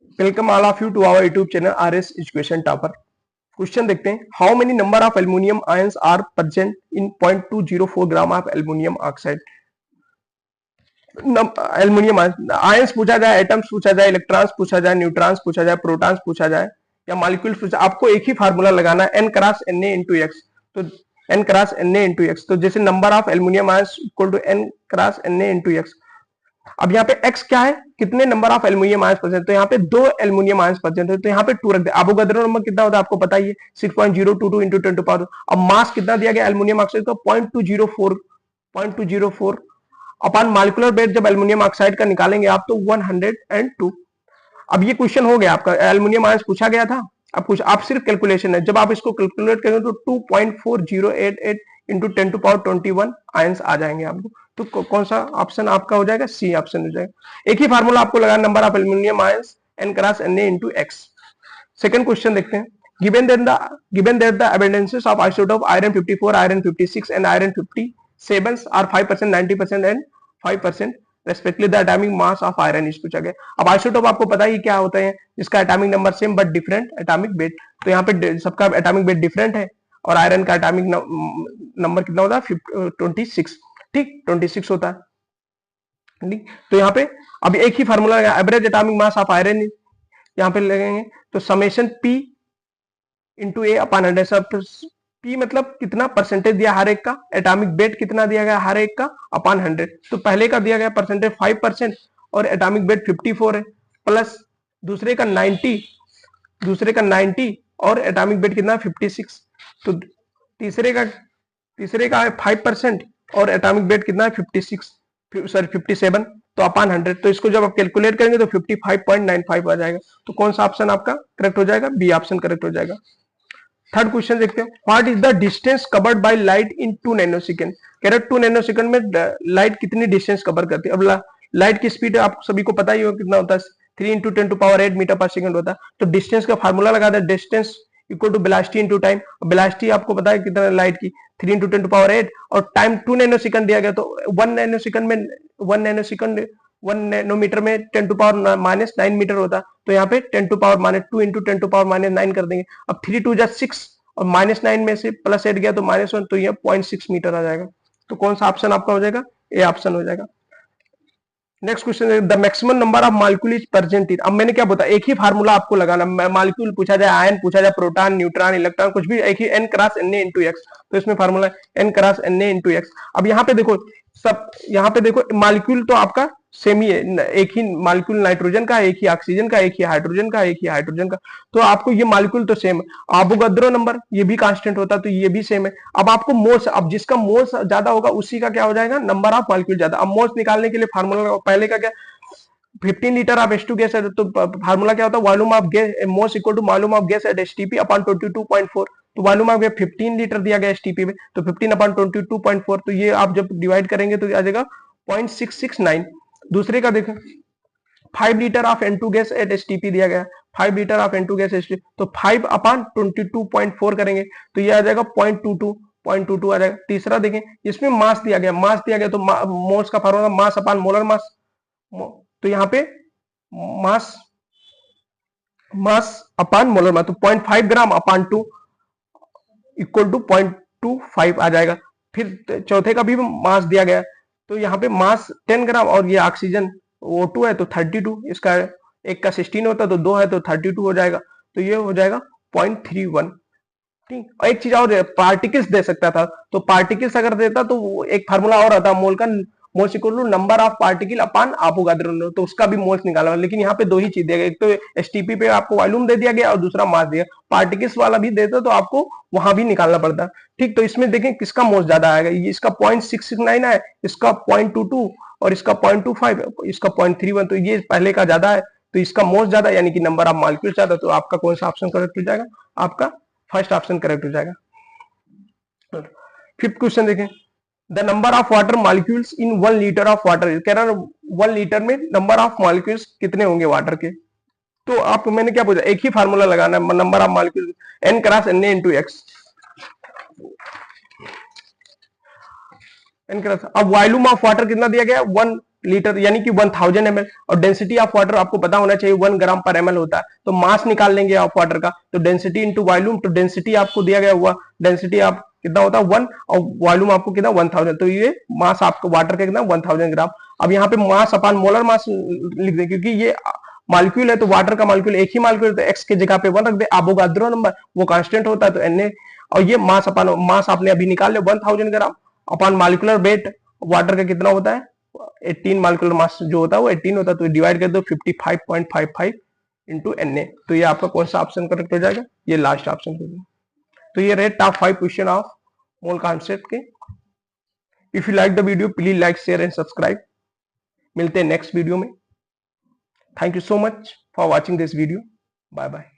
Welcome all of you to our YouTube channel RS education topper. Question देखते हैं। How many number of aluminium ions are present in 0.204 gram of aluminium oxide. Aluminium ions पूछा जाए, atoms पूछा जाए, electrons पूछा जाए, neutrons पूछा जाए, प्रोटॉन्स पूछा जाए या मॉलिक्यूल्स पूछा, आपको एक ही फार्मूला लगाना है, n cross Na into x. तो n cross Na into x, तो जैसे number of aluminium ions equal to n cross Na into x. अब यहाँ पे x क्या है, कितने number of aluminium ions present, तो यहाँ पे 2 एल्युमिनियम आयंस प्रेजेंट है, तो यहाँ पे 2 रख दे। अवोगाद्रो नंबर कितना होता है आपको पता ही है, 6.022 इंटू 10 टू पावर। अब मास कितना दिया गया एल्युमिनियम ऑक्साइड का, 0.204 अपॉन मॉलिक्यूलर वेट जब एल्युमिनियम ऑक्साइड का निकालेंगे आप तो 102। अब ये क्वेश्चन हो गया आपका, एल्युमिनियम आयंस पूछा गया था। अब कुछ आप सिर्फ कैलकुलेशन है, जब आप इसको कैलकुलेट करेंगे तो 2.4088 इंटू 10 टू पावर 21 आयंस आ जाएंगे आपको। तो कौन सा ऑप्शन आपका हो जाएगा, सी ऑप्शन हो जाएगा। एक ही फार्मूला आपको लगा, number of aluminium ions n cross Na into x. Second question देखते हैं। given that the abundances of isotope iron 54, iron 56 and iron 57 are 5%, 90% and 5% respectively, the atomic mass of iron is पूछा गया। अब isotope आपको पता ही क्या होता है, जिसका atomic number same but different atomic weight. तो यहाँ पे सबका एटॉमिक वेट डिफरेंट है और आयरन का एटॉमिक नंबर कितना होता है, 26। ठीक, 26 होता है। ठीक, तो यहाँ पे अब एक ही formula average atomic mass of iron यहाँ पे लगेंगे, तो summation P into A upon 100। P मतलब कितना परसेंटेज दिया हर एक का, एटॉमिक वेट कितना दिया गया हर एक का अपॉन 100। तो पहले का दिया गया परसेंटेज 5% और एटॉमिक वेट 54 है, प्लस दूसरे का 90 और एटॉमिक वेट कितना 56। तो तीसरे का 5% और एटॉमिक वेट कितना है 57, तो अपॉन 100। तो इसको जब आप कैलकुलेट करेंगे तो 55.95 आ जाएगा। तो कौन सा ऑप्शन आपका करेक्ट हो जाएगा, बी ऑप्शन करेक्ट हो जाएगा। थर्ड क्वेश्चन देखते हैं। What is the distance covered by light in 2 nanosecond. कह रहे 2 नैनोसेकंड में लाइट कितनी डिस्टेंस कवर करती है। अब लाइट की स्पीड आप सभी को पता ही होगा कितना होता है, 3 into 10 to power 8 metre per second होता है। तो डिस्टेंस का फार्मूला लगा दे, distance equal to velocity into time. Velocity आपको पता है कितना लाइट की, 3 इंटू 10 टू पावर 8 और टाइम 2 नैनोसेकंड दिया गया। तो 1 नैनोसेकंड में 1 नैनोमीटर में 10 टू पावर माइनस 9 मीटर होता। तो यहाँ पे 10 to power minus 2 into 10 to power minus 9 कर देंगे। अब 3 2 जा 6 और माइनस 9 में से प्लस 8 गया तो -1, तो ये 0.6 मीटर आ जाएगा। तो कौन सा ऑप्शन आपका हो जाएगा, ए ऑप्शन हो जाएगा। नेक्स्ट क्वेश्चन है, the maximum number of molecule is present in. अब मैंने क्या बताया, एक ही फार्मूला आपको लगाना, मॉलिक्यूल पूछा जाए, आयन पूछा जाए, प्रोटॉन, न्यूट्रॉन, इलेक्ट्रॉन, कुछ भी एक ही, n cross Na into x. तो इसमें formula n cross Na into x. अब यहाँ पे देखो सब, यहाँ पे देखो मॉलिक्यूल तो आपका सेम ही है, एक ही मॉलिक्यूल नाइट्रोजन का, एक ही ऑक्सीजन का, एक ही हाइड्रोजन का, एक ही हाइड्रोजन का। तो आपको ये मॉलिक्यूल तो सेम है। अवोगाद्रो नंबर ये भी कांस्टेंट होता है, तो ये भी सेम है। अब आपको मोल्स, अब जिसका मोल्स ज्यादा होगा उसी का क्या हो जाएगा, नंबर ऑफ मॉलिक्यूल ज्यादा। अब मोल्स निकालने के लिए फार्मूला पहले का क्या, 15 लीटर ऑफ H2 गैस है, तो फार्मूला क्या होता है, volume of gas moles equal to volume of gas at STP upon 22.4। तो वॉल्यूम ऑफ गैस 15 लीटर दिया गया एसटीपी में, तो 15 अपॉन 22.4, तो ये आप जब डिवाइड करेंगे तो आ जाएगा 0.669। दूसरे का देखो, 5 litre of N2 gas at STP दिया गया, 5 litre of N2 gas STP, तो 5 अपॉन 22.4 करेंगे तो ये आ जाएगा 0.22 आ जाएगा। तीसरा देखें, इसमें मास दिया गया, तो मोल्स का formula mass upon molar mass. तो यहाँ पे मास अपॉन मोलर मास, तो 0.5 ग्राम अपॉन 2 इक्वल टू 0.25 आ जाएगा। फिर चौथे का भी मास दिया गया, तो यहाँ पे मास 10 ग्राम और ये ऑक्सीजन O2 है तो 32, इसका एक का 16 होता है तो 2 है तो 32 हो जाएगा। तो ये हो जाएगा 0.31। ठीक, और एक चीज और, पार्टिकल्स दे सकता था, तो पार्टिकल्स अगर देता तो एक फार्मूला और आता, मोल का moles equal to number of particle upon Avogadro, तो उसका भी मोल्स निकाला। लेकिन यहाँ पे दो ही चीज दिया गया, एक तो एसटीपी पे आपको वॉल्यूम दे दिया गया और दूसरा मास दिया। पार्टिकल्स वाला भी देता तो आपको वहां भी निकालना पड़ता। ठीक, तो इसमें देखें किसका मोल्स ज्यादा आएगा, इसका 0.669 है, इसका 0.22 और इसका 0.25, इसका 0.31, तो ये पहले का ज्यादा है, तो इसका मोल्स ज्यादा यानी कि नंबर ऑफ मॉलिक्यूल ज्यादा। तो आपका कौन सा ऑप्शन करेक्ट हो जाएगा, आपका फर्स्ट ऑप्शन करेक्ट हो जाएगा। फिफ्थ क्वेश्चन देखें, the number of water molecules in 1 litre of water. कह रहा 1 लीटर में नंबर ऑफ मॉलिक्यूल्स कितने होंगे वाटर के। तो आप, मैंने क्या पूछा, एक ही फार्मूला लगाना है, number of molecule n cross Na into x. अब वॉल्यूम ऑफ वाटर कितना दिया गया, 1 लीटर यानी कि 1000 ml, और डेंसिटी ऑफ वाटर आपको पता होना चाहिए 1 ग्राम पर ml होता है। तो मास निकाल लेंगे आप वाटर का, तो डेंसिटी इंटू वॉल्यूम, तो डेंसिटी आपको दिया गया हुआ, डेंसिटी आप कितना होता है 1, और वॉल्यूम आपको कितना 1000, तो ये मास आपको वाटर का कितना 1000 ग्राम। अब यहाँ पे मास अपान मोलर मास लिख दे, क्योंकि ये मॉलिक्यूल है तो वाटर का मॉलिक्यूल एक ही मॉलिक्यूल, तो एक्स की जगह पे 1 रख दे। एवोगाड्रो नंबर वो कांस्टेंट होता है तो Na, और ये मास अपान मास आपने अभी निकाल लिया 1000 ग्राम अपान मॉलिक्यूलर वेट वाटर का कितना होता है 18, मॉलिक्यूलर मास जो होता है वो 18 होता है, तो डिवाइड कर दो 55.55 इंटू Na। तो ये आपका कौन सा ऑप्शन करेक्ट हो जाएगा, ये लास्ट ऑप्शन हो जाएगा। तो ये रहे top 5 question of mole concept के। If you like the video please like share and subscribe. मिलते हैं नेक्स्ट वीडियो में। Thank you so much for watching this video. Bye bye.